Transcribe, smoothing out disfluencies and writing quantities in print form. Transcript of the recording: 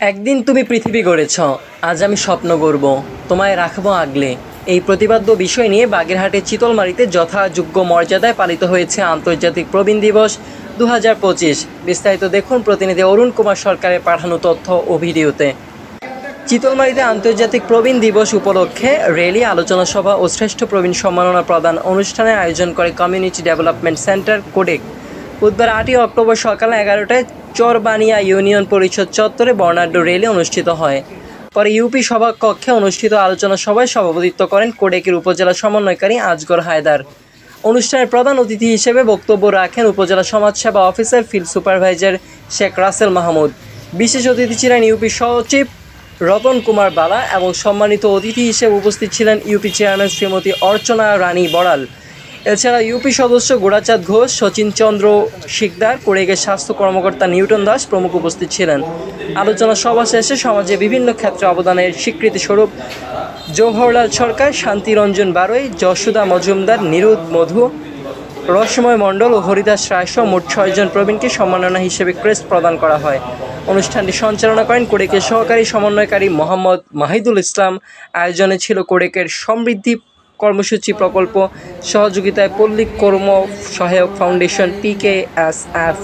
একদিন তুমি পৃথিবী গড়েছ, আজ আমি স্বপ্ন গড়ব, তোমায় রাখবো আগলে। এই প্রতিপাদ্য বিষয় নিয়ে বাগেরহাটের চিতলমারীতে যথাযোগ্য মর্যাদায় পালিত হয়েছে আন্তর্জাতিক প্রবীণ দিবস 2025। বিস্তারিত দেখুন প্রতিনিধি অরুণ কুমার সরকারের পাঠানো তথ্য ও ভিডিওতে। চিতলমারীতে আন্তর্জাতিক প্রবীণ দিবস উপলক্ষে র্যালি, আলোচনা সভা ও শ্রেষ্ঠ প্রবীণ সম্মাননা প্রদান অনুষ্ঠানের আয়োজন করে কমিউনিটি ডেভেলপমেন্ট সেন্টার কোডেক। বুধবার 8ই অক্টোবর সকাল 11টায় চরবানিয়া ইউনিয়ন পরিষদ চত্বরে বর্ণাঢ্য র্যালি অনুষ্ঠিত হয়। পরে ইউপি সভাকক্ষে অনুষ্ঠিত আলোচনা সভায় সভাপতিত্ব করেন কোডেকের উপজেলা সমন্বয়কারী আজগর হায়দার। অনুষ্ঠানের প্রধান অতিথি হিসেবে বক্তব্য রাখেন উপজেলা সমাজসেবা officer field supervisor Sheikh Russel Mahmud. বিশেষ অতিথি ছিলেন ইউপি সচিব রতন কুমার বালা এবং সম্মানিত অতিথি হিসেবে উপস্থিত ছিলেন ইউপি চেয়ারম্যান শ্রীমতী অর্চনা রানী বড়াল। এছাড়া ইউপি সদস্য গোড়াচাঁদ ঘোষ, শচীন চন্দ্র শিকদার, কোডেকের স্বাস্থ্য কর্মকর্তা নিউটন দাস প্রমুখ উপস্থিত ছিলেন। আলোচনা সভা শেষে সমাজে বিভিন্ন ক্ষেত্রে অবদানের স্বীকৃতিস্বরূপ জওহরলাল সরকার, শান্তিরঞ্জন বারৈ, যশোদা মজুমদার, নিরুদ মধু, রসময় মণ্ডল ও হরিদাস রায়সহ মোট 6 জন প্রবীণকে সম্মাননা হিসেবে ক্রেস্ট প্রদান করা হয়। অনুষ্ঠানটি সঞ্চালনা করেন কোডেকের সহকারী সমন্বয়কারী মোহাম্মদ মাহিদুল ইসলাম। আয়োজনে ছিল কোডেকের সমৃদ্ধি কর্মসূচি প্রকল্প, সহযোগিতায় পল্লী কর্ম সহায়ক ফাউন্ডেশন, PKSF।